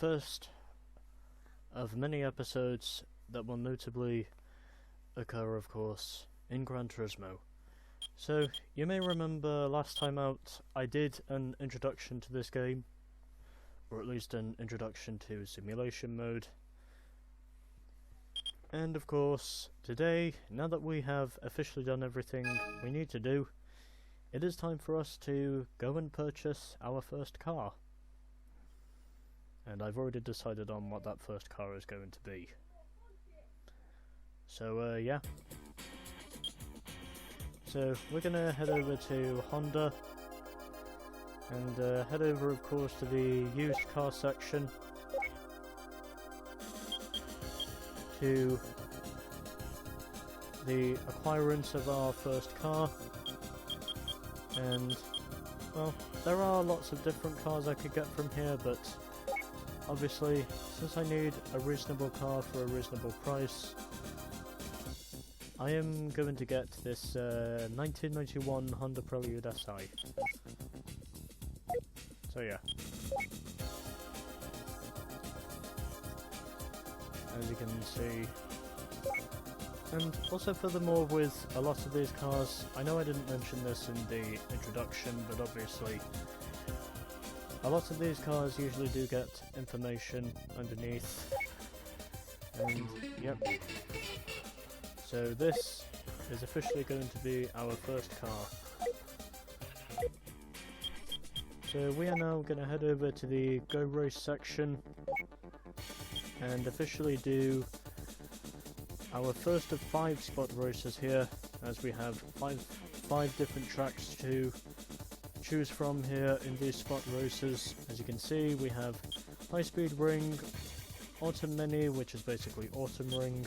first of many episodes that will notably occur, of course, in Gran Turismo. So, you may remember last time out I did an introduction to this game, or at least an introduction to simulation mode. And of course, today, now that we have officially done everything we need to do, it is time for us to go and purchase our first car. And I've already decided on what that first car is going to be. So, yeah. So, we're gonna head over to Honda, and head over, of course, to the used car section, to the acquirance of our first car, and, well, there are lots of different cars I could get from here, but obviously, since I need a reasonable car for a reasonable price, I am going to get this 1991 Honda Prelude SI. So yeah. As you can see. And also furthermore, with a lot of these cars, I know I didn't mention this in the introduction, but obviously a lot of these cars usually do get information underneath. And yep. So this is officially going to be our first car. So we are now going to head over to the Go Race section and officially do our first of 5 spot races here, as we have five different tracks to choose from here in these spot races. As you can see, we have High Speed Ring, Autumnring-mini, which is basically Autumnring,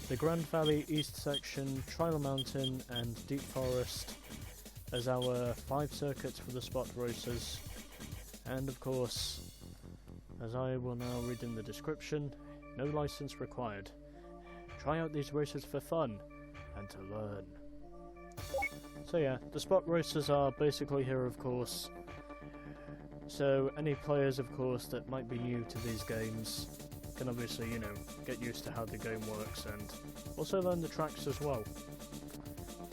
the Grand Valley East section, Trial Mountain, and Deep Forest as our 5 circuits for the spot races. And of course, as I will now read in the description, no license required. Try out these races for fun and to learn. So yeah, the spot races are basically here, of course. So any players, of course, that might be new to these games can obviously, you know, get used to how the game works and also learn the tracks as well.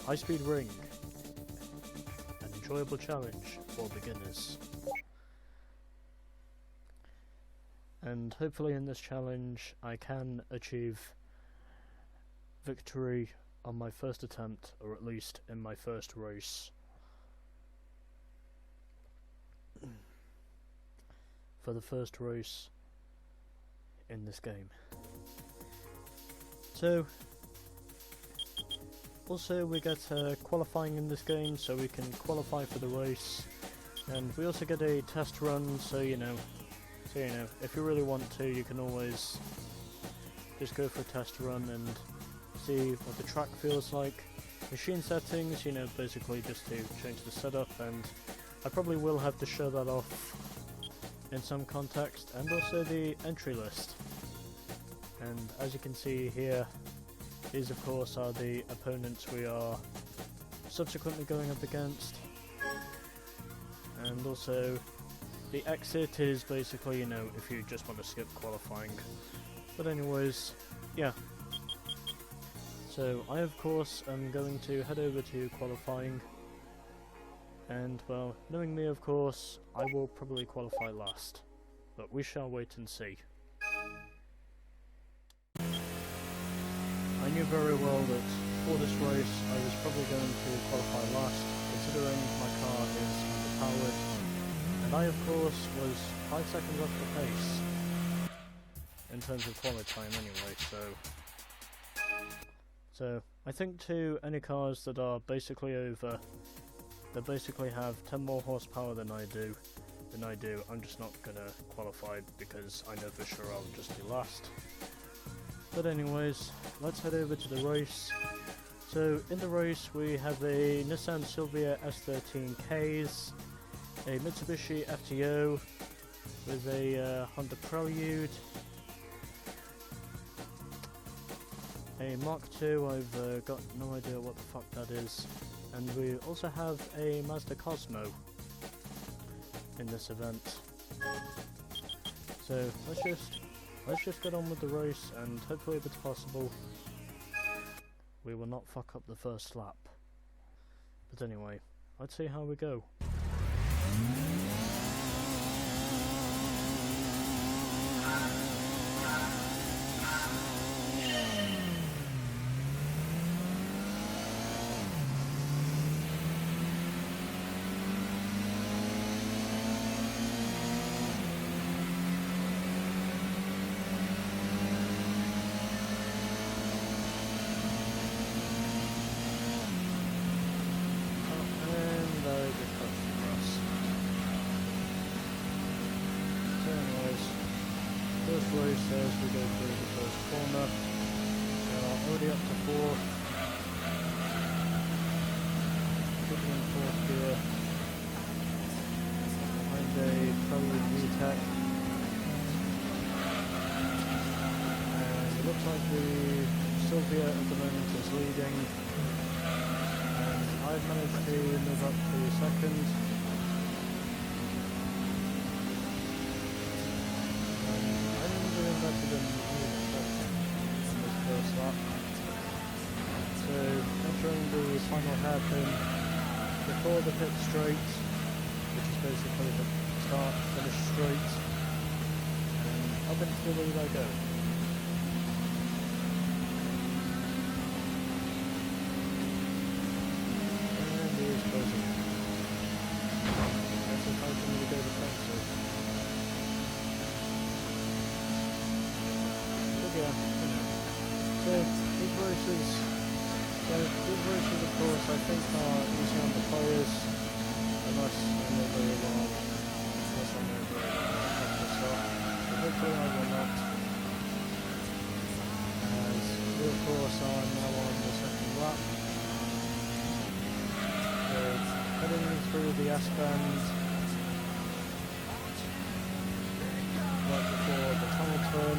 High Speed Ring, an enjoyable challenge for beginners. And hopefully in this challenge I can achieve victory on my first attempt, or at least in my first race. For the first race in this game. So, also we get qualifying in this game, so we can qualify for the race, and we also get a test run, so you know, if you really want to, you can always just go for a test run and see what the track feels like. Machine settings, you know, basically just to change the setup, and I probably will have to show that off in some context, and also the entry list. And as you can see here, these of course are the opponents we are subsequently going up against. And also the exit is basically, you know, if you just want to skip qualifying. But anyways, yeah. So I of course am going to head over to qualifying. And, well, knowing me, of course, I will probably qualify last. But we shall wait and see. I knew very well that for this race I was probably going to qualify last, considering my car is underpowered. And I, of course, was 5 seconds off the pace. In terms of quality time anyway, So, I think to any cars that are basically over, they basically have 10 more horsepower than I do, I'm just not gonna qualify because I know for sure I'll just be last. But anyways, let's head over to the race. So in the race we have a Nissan SILVIA S13Ks, a Mitsubishi FTO with a Honda Prelude, a Mark II, I've got no idea what the fuck that is. And we also have a Mazda Cosmo in this event. So let's just get on with the race, and hopefully if it's possible, we will not fuck up the first lap. But anyway, let's see how we go. First race as we go through the first corner. We are already up to 4. Sitting in 4th gear. Behind a PRELUDE VTEC. And it looks like the SILVIA at the moment is leading. And I've managed to move up to 2nd. Better than in this first lap. So entering the final hairpin before the pit straight, which is basically the start finish straight, and up into the lead I go. And he is closing in. That's a time for me to go defensive. Yeah, you know. So these races, of course, I think are easy on the players, unless I know very well, but hopefully I will not. As we of course are now on the 2nd lap. So heading through the S-bend, right before the tunnel turn.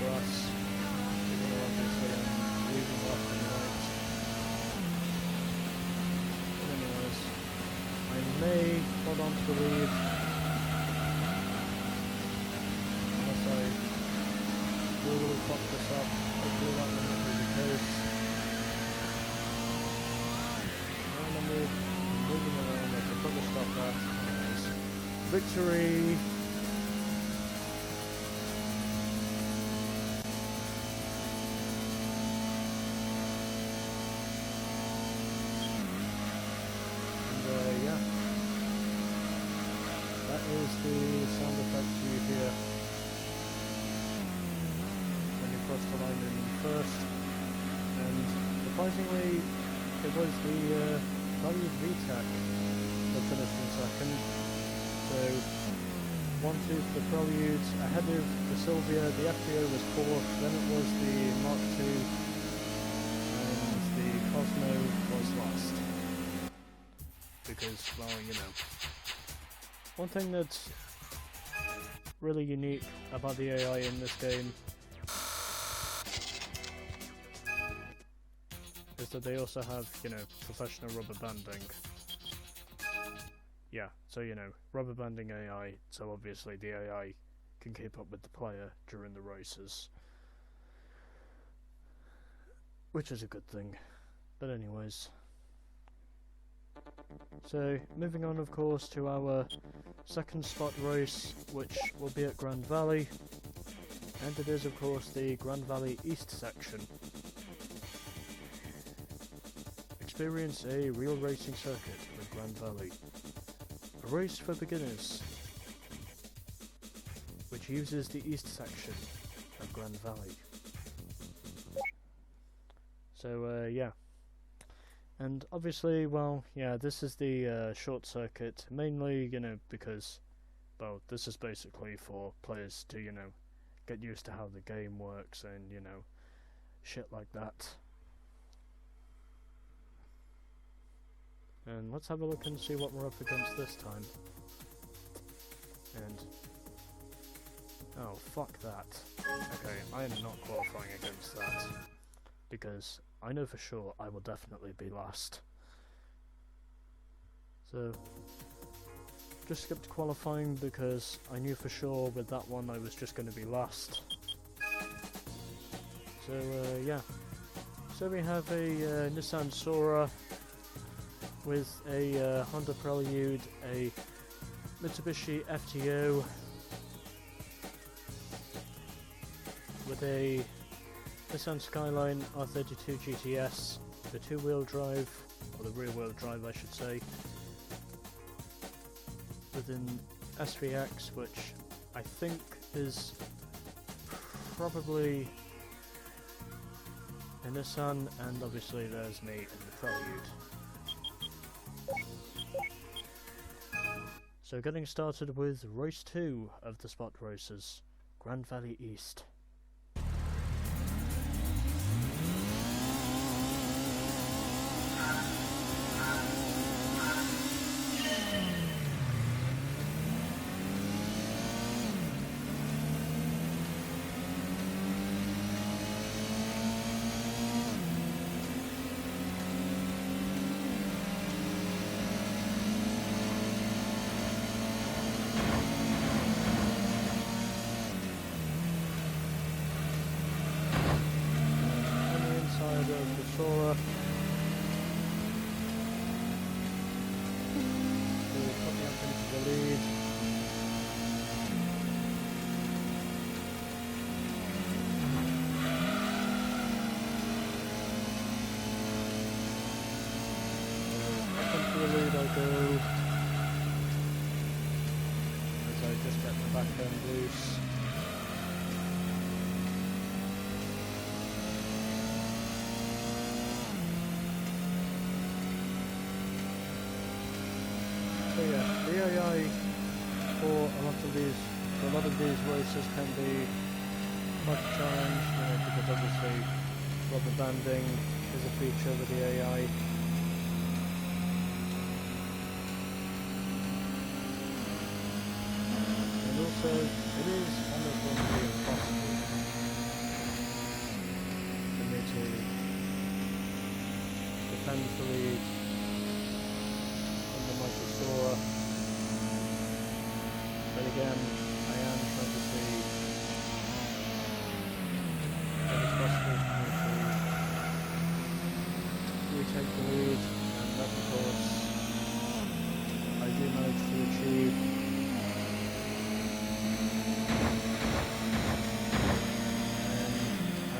Grass. Obviously I'm leaving left and right. But anyways, I may hold on to the lead unless I really fuck this up. Hopefully that will not be the case. And I'm moving around, I can probably stop that. Anyways, victory! Is the sound effect you hear when you cross the line in first, and surprisingly it was the PRELUDE VTEC that finished in 2nd, so 1-2 for the PRELUDE, ahead of the SILVIA. The FTO was 4th, then it was the Mark II, and the Cosmo was last, because, well, you know. One thing that's really unique about the AI in this game is that they also have, you know, professional rubber banding. Yeah, so you know, rubber banding AI, so obviously the AI can keep up with the player during the races. Which is a good thing. But anyways. So, moving on of course to our 2nd spot race, which will be at Grand Valley, and it is of course the Grand Valley East section. Experience a real racing circuit with Grand Valley. A race for beginners, which uses the East section of Grand Valley. So, yeah. And obviously, well, yeah, this is the short circuit, mainly, you know, because, well, this is basically for players to, you know, get used to how the game works and, you know, shit like that. And let's have a look and see what we're up against this time. And, oh, fuck that. Okay, I am not qualifying against that, because I know for sure I will definitely be last. So, just skipped qualifying because I knew for sure with that one I was just going to be last. So yeah, so we have a Nissan SOARER with a Honda Prelude, a Mitsubishi FTO with a Nissan Skyline R32 GTS, the two-wheel drive, or the rear-wheel drive I should say, with an SVX, which I think is probably a Nissan, and obviously there's me in the Prelude. So getting started with race 2 of the spot races, Grand Valley East. Of the SOARER. We'll put me up into the lead. Up into the lead I go as I just get the back end loose. So yeah, the AI for a lot of these races can be quite a challenge, because obviously rubber banding is a feature with the AI. And also, it is almost going impossible for me to defend the lead SOARER, but again, I am trying to see if it's possible for me to retake the lead, and that of course I do manage to achieve. And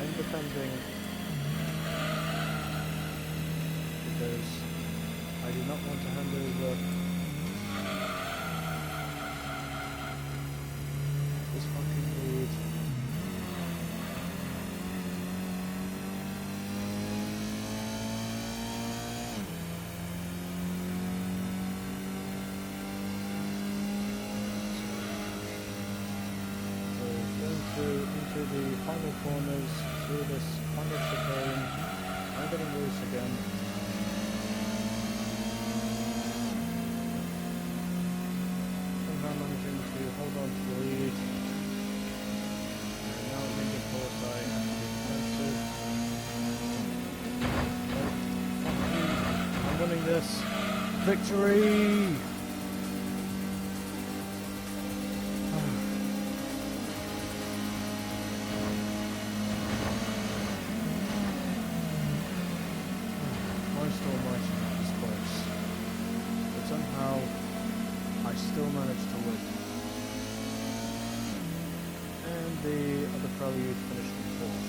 I'm defending because I do not want to hand over this fucking lead. So going into the final corners through this final chicane, I'm getting loose again. Managing to hold on to the lead, and now I'm in the course I have to be defensive. I'm winning this! Victory! I still might have this place, but somehow I still managed to win. And the other Prelude finished in 4th.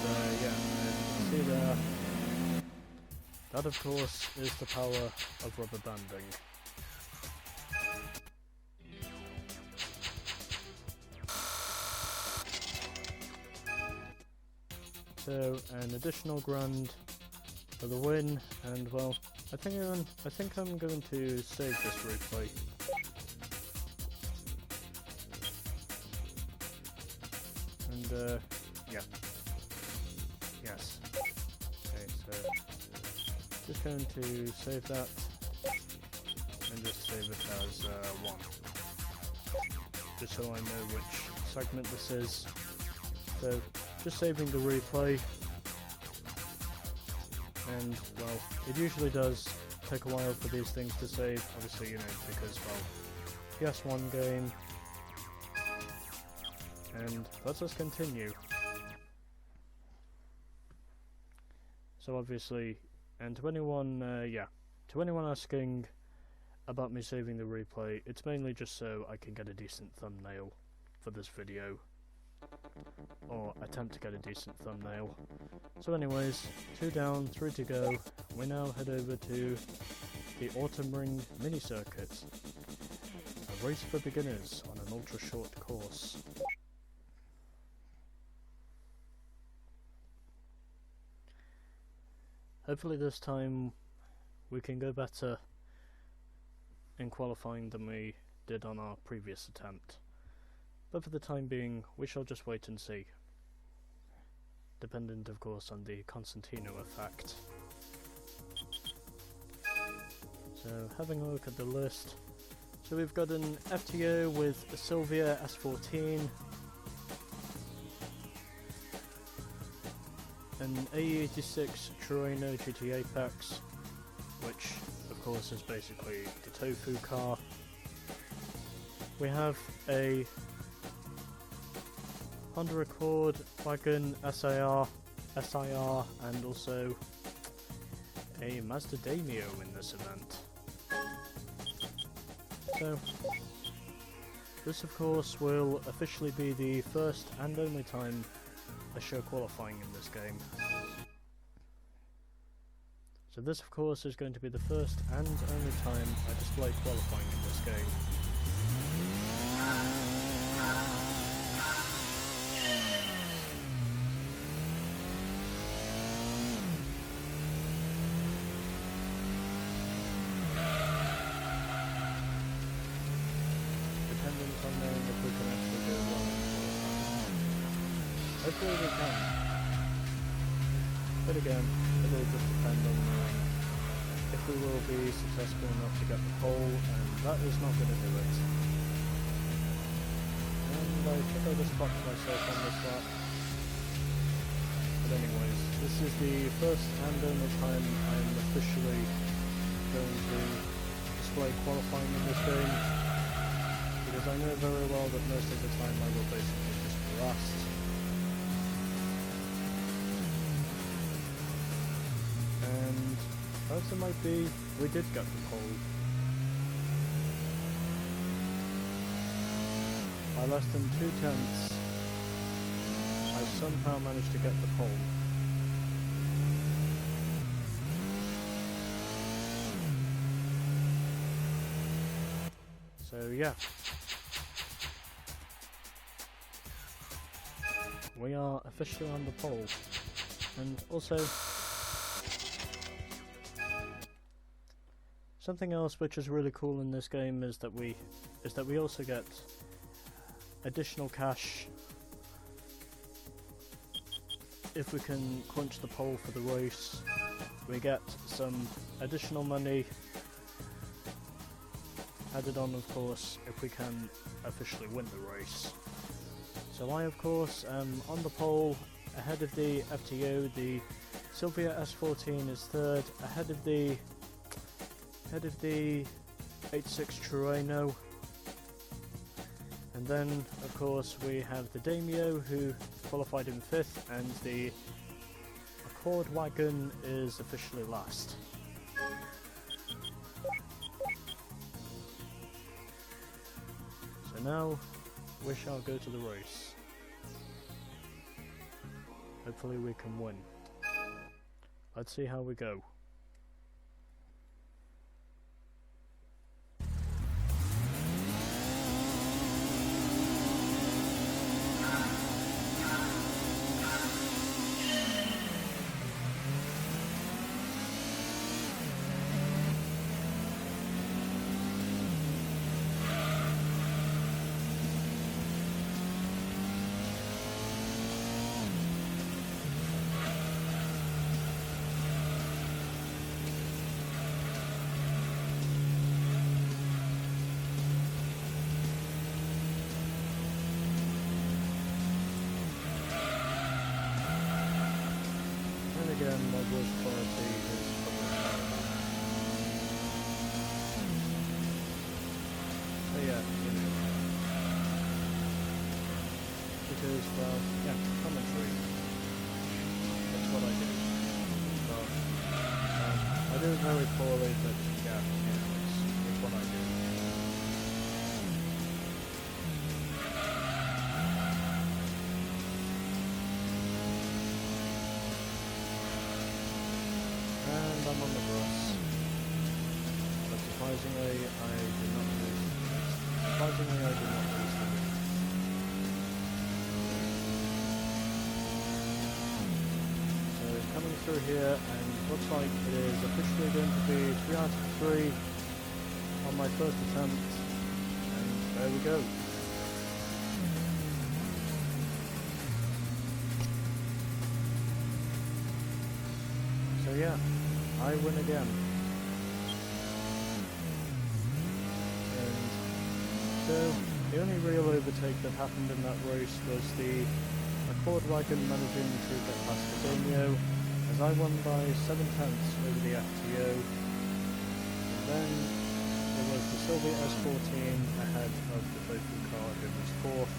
And yeah, as you can see there, that of course is the power of rubber banding. So an additional grand for the win, and well, I think I'm going to save this replay. And yeah. Yes. Okay, so just going to save that and just save it as 1. Just so I know which segment this is. So just saving the replay. And well, it usually does take a while for these things to save, obviously, you know, because, well, PS1 game. And let us continue. So obviously, and to anyone, to anyone asking about me saving the replay, it's mainly just so I can get a decent thumbnail for this video. Or attempt to get a decent thumbnail. So anyways, 2 down, 3 to go. We now head over to the Autumnring-mini circuit. A race for beginners on an ultra short course. Hopefully this time we can go better in qualifying than we did on our previous attempt. But for the time being, we shall just wait and see. Dependent, of course, on the Constantino effect. So, having a look at the list. So we've got an FTO with a SILVIA S14, an AE86 Turismo GT Apex, which of course is basically the tofu car. We have a Honda Accord wagon SIR, and also a Mazda DEMIO in this event. So, this of course will officially be the first and only time I show qualifying in this game. So this of course is going to be the first and only time I display qualifying in this game. Dependent on knowing if we can actually do well in qualifying. Hopefully we can. But again, it will just depend on knowing if we will be successful enough to get the pole, and that is not going to do it. And I think I just fucked myself on this lap. But anyways, this is the first and only time I am officially going to display qualifying in this game, because I know very well that most of the time I will basically just be last. And as it might be, we did get the pole. By less than 2/10, I somehow managed to get the pole. So yeah. We are officially on the pole. And also, something else which is really cool in this game is that we also get additional cash if we can clinch the pole for the race. We get some additional money added on, of course, if we can officially win the race. So I, of course, am on the pole, ahead of the FTO. The SILVIA S14 is third, ahead of the 86 Turismo. And then, of course, we have the DEMIO, who qualified in 5th, and the Accord wagon is officially last. So now, we shall go to the race. Hopefully we can win. Let's see how we go. Again, my voice quality is probably not enough. because, well, yeah, commentary. That's what I do. But, I do it very poorly, but yeah, you know, it's what I do. And I'm on the grass. But surprisingly, I did not lose. Surprisingly, I did not lose the lead. So coming through here, and looks like it is officially going to be 3 out of 3 on my first attempt. And there we go. So yeah, I win again. And so the only real overtake that happened in that race was the Accord wagon managing to get past the DEMIO, as I won by 7 tenths over the FTO. And then there was the SYLVIA S14 ahead of the total car, who was 4th.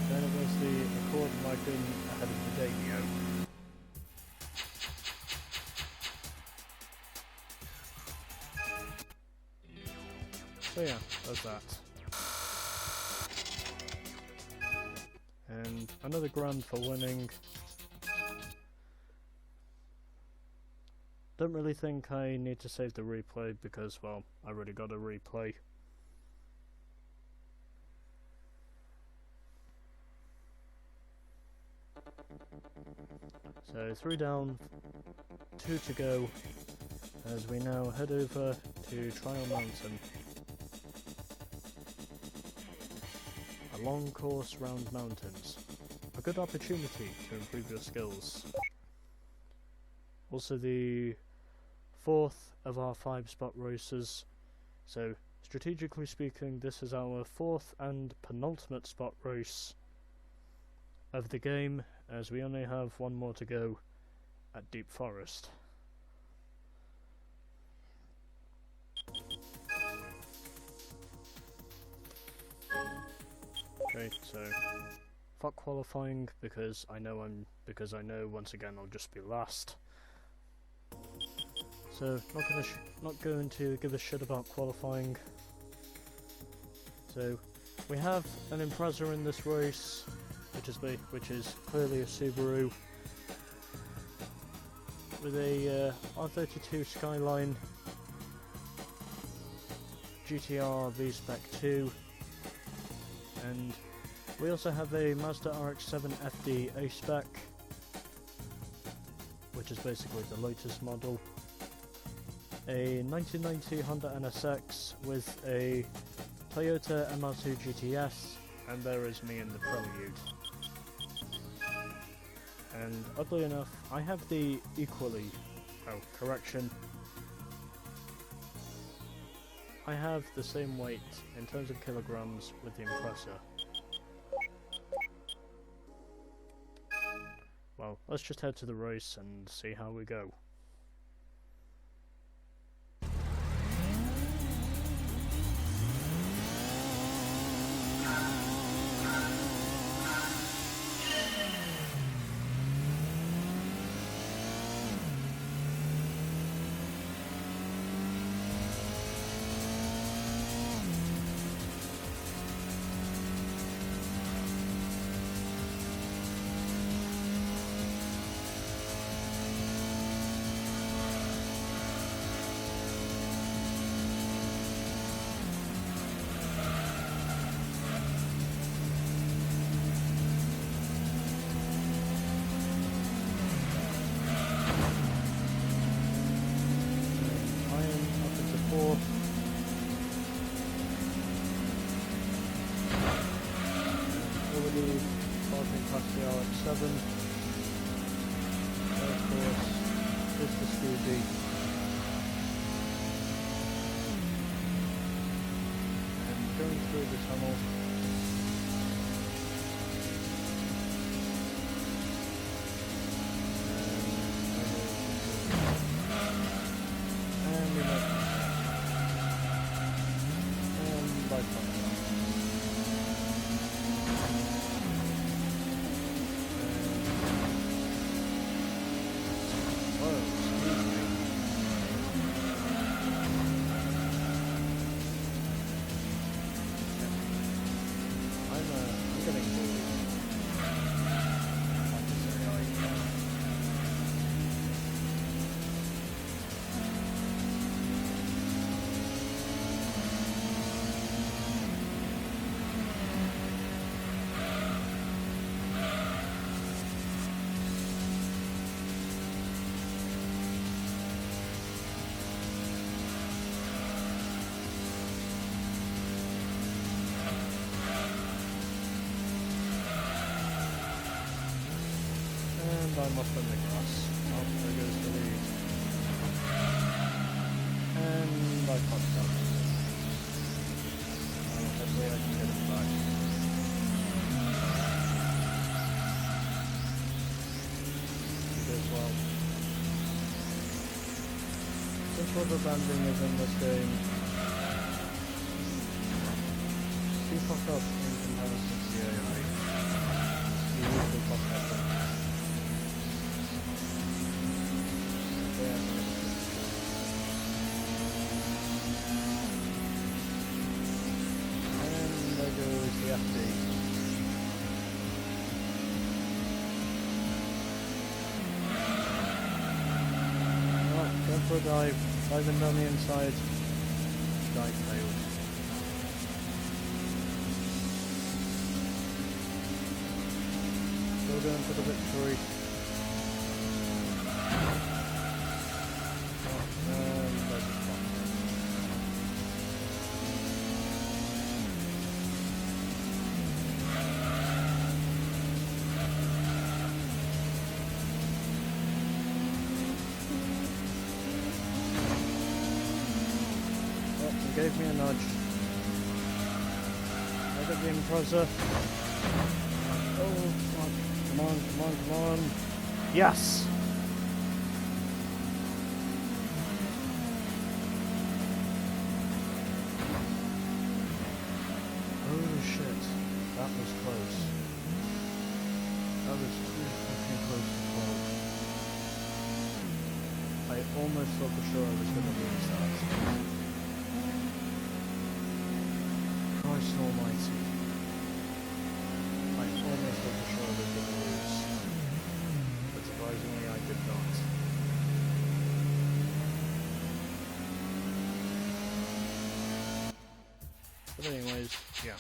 Then it was the Accord wagon ahead of the DEMIO. So yeah, that's that. And another Gran for winning. Don't really think I need to save the replay because, well, I already got a replay. So 3 down, 2 to go, as we now head over to Trial Mountain. A long course round mountains. A good opportunity to improve your skills. Also the 4th of our 5 spot races. So strategically speaking, this is our 4th and penultimate spot race of the game, as we only have 1 more to go at Deep Forest. Okay, so fuck qualifying because I know once again I'll just be last. So not going to give a shit about qualifying. So we have an Impreza in this race, which is clearly a Subaru with a R32 Skyline GTR V-Spec 2, and we also have a Mazda RX-7 FD A-Spec, which is basically the latest model, a 1990 Honda NSX with a Toyota MR2 GTS, and there is me in the Prelude. And oddly enough, I have the I have the same weight in terms of kilograms with the Impreza. Well, let's just head to the race and see how we go. Past the RX-7, and of course is the Scooby, and going through the tunnel. And we make it. And by far. climb up in the grass. Oh, there goes the lead. And I fucked up. Hopefully I can get it back. Because, well, since rubber banding is in this game, if you fuck up in comparison to the AI, you usually fuck up. And there goes the FD. Right, going for a dive, diving down the inside. Dive failed. Still going for the victory. Gave me a nudge. Let it be impressive. Oh, fuck. Come on, come on, come on. Yes! Oh shit. That was close. That was too fucking close to call. I almost thought for sure I was going to lose that. Christ almighty. I almost thought for sure I was going to lose. But surprisingly I did not. But anyways, yeah.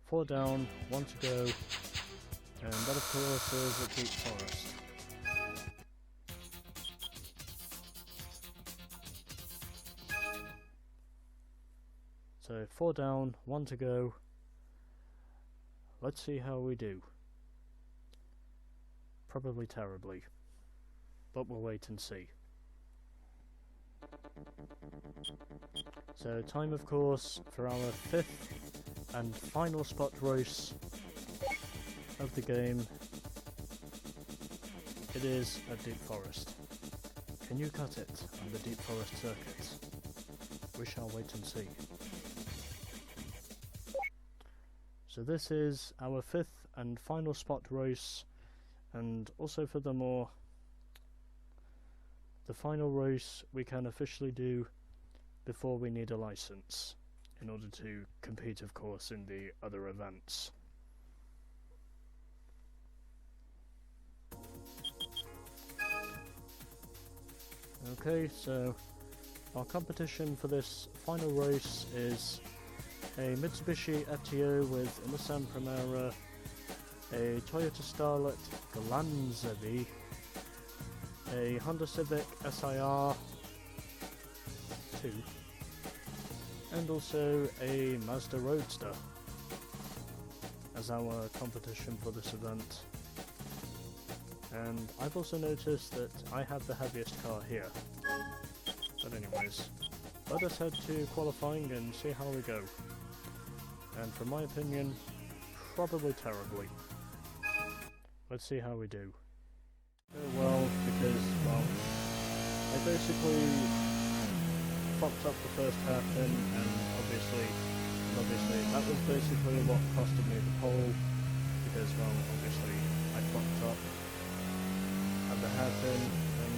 4 down, 1 to go. And that of course is a deep forest. So 4 down, 1 to go. Let's see how we do. Probably terribly, but we'll wait and see. So time of course for our 5th and final spot race of the game. It is a deep forest. Can you cut it on the deep forest circuit? We shall wait and see. So this is our 5th and final spot race, and also furthermore, the final race we can officially do before we need a license, in order to compete of course in the other events. Okay, so our competition for this final race is a Mitsubishi FTO with a Nissan Primera, a Toyota Starlet Gran, a Honda Civic SIR 2, and also a Mazda Roadster as our competition for this event. And I've also noticed that I have the heaviest car here. But anyways, let us head to qualifying and see how we go. And from my opinion, probably terribly. Let's see how we do. Well, because, well, I basically fucked up the first hairpin, and obviously that was basically what costed me the pole, because, well, obviously I fucked up at the hairpin, and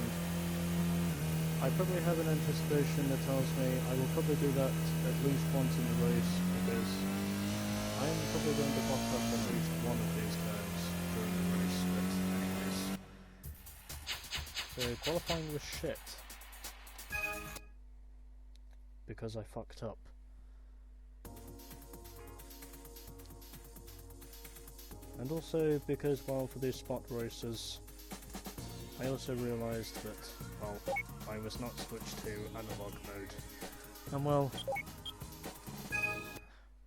I probably have an anticipation that tells me I will probably do that at least once in the race, because I am probably going to fuck up at least one of these turns during the race, but anyways. So qualifying was shit. Because I fucked up. And also because, well, for these spot races, I also realised that, well, I was not switched to analog mode. And well,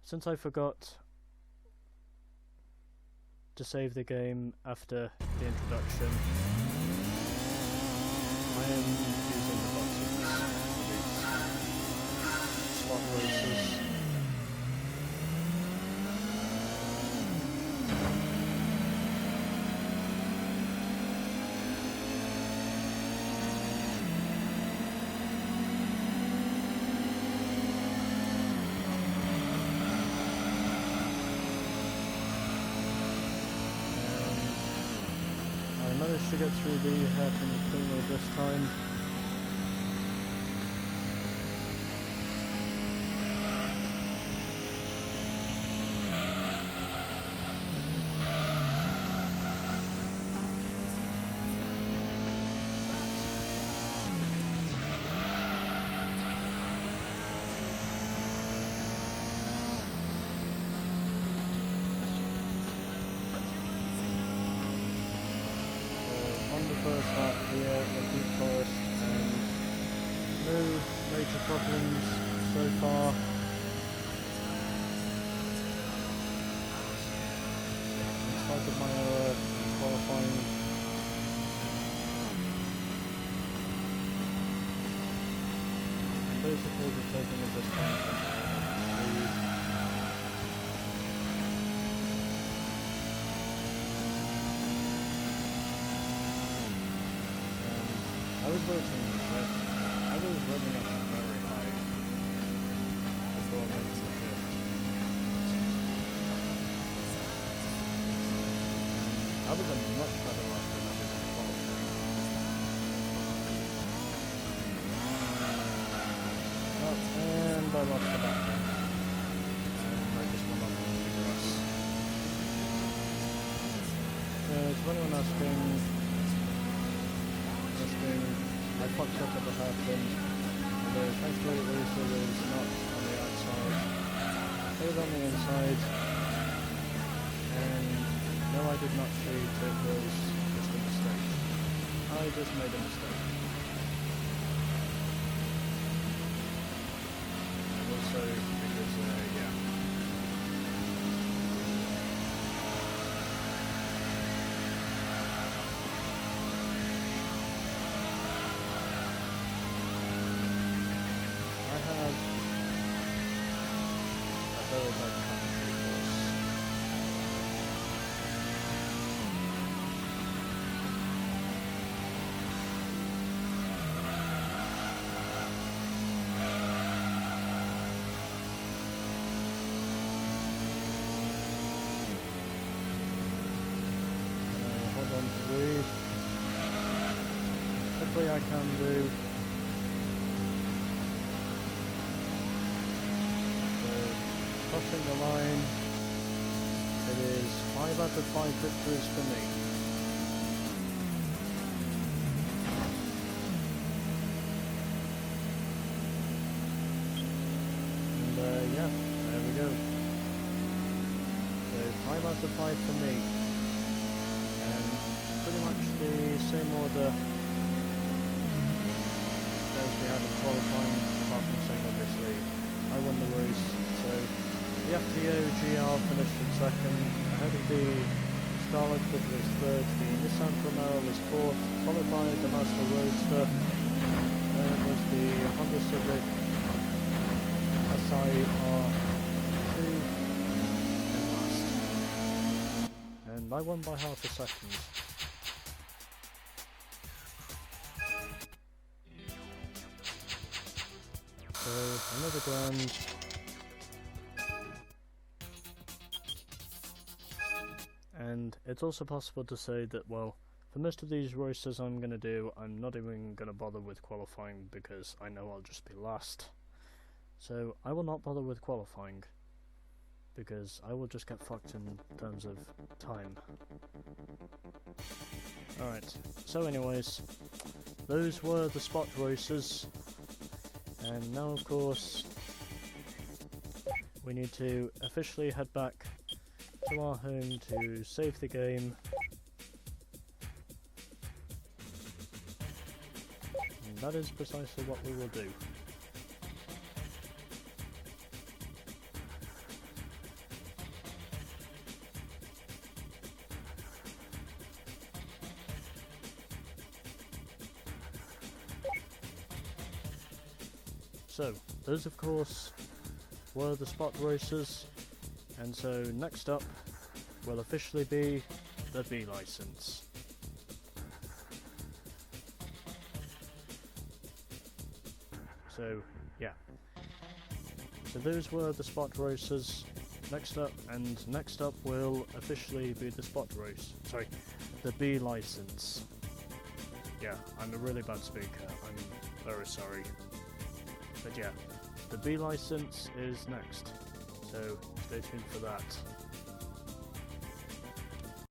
since I forgot to save the game after the introduction, I am using the buttons for these spot races. I managed to get through the hairpin cleanly this time. First lap here at Deep Forest, and no major problems so far. In spite of my qualifying. I'm basically just taking a discount from the I was waiting, but I was running up very high before I went to the shift. I was a much better lap than I did in qualifying. And I lost the back end. And I just went up on the grass. To anyone asking, I fucked up at the hairpin, although thankfully Lisa was not on the outside, it was on the inside, and no, I did not cheat, it was just a mistake. I just made a mistake. And also because, yeah. Hopefully I can do. So, crossing the line, it is 5 out of 5 victories for me. And yeah, there we go. So 5 out of 5 for me. And pretty much the same order as we had in qualifying, apart from saying obviously I won the race. So the FTO GR finished in second, ahead of the Starlight that was third, the Nissan Primera was fourth, followed by the Mazda Roadster, then it was the Honda Civic SIR2, and last. And I won by half a second. So, another grand. And it's also possible to say that, well, for most of these races I'm going to do, I'm not even going to bother with qualifying because I know I'll just be last. So, I will not bother with qualifying because I will just get fucked in terms of time. Alright, so anyways, those were the spot races. And now, of course, we need to officially head back to our home to save the game. And that is precisely what we will do. So, those of course were the spot races, and so next up will officially be the B license. So, yeah. So those were the spot races. Next up will officially be the spot race. Sorry, the B license. Yeah, I'm a really bad speaker. I'm very sorry. But yeah, the B license is next. So stay tuned for that.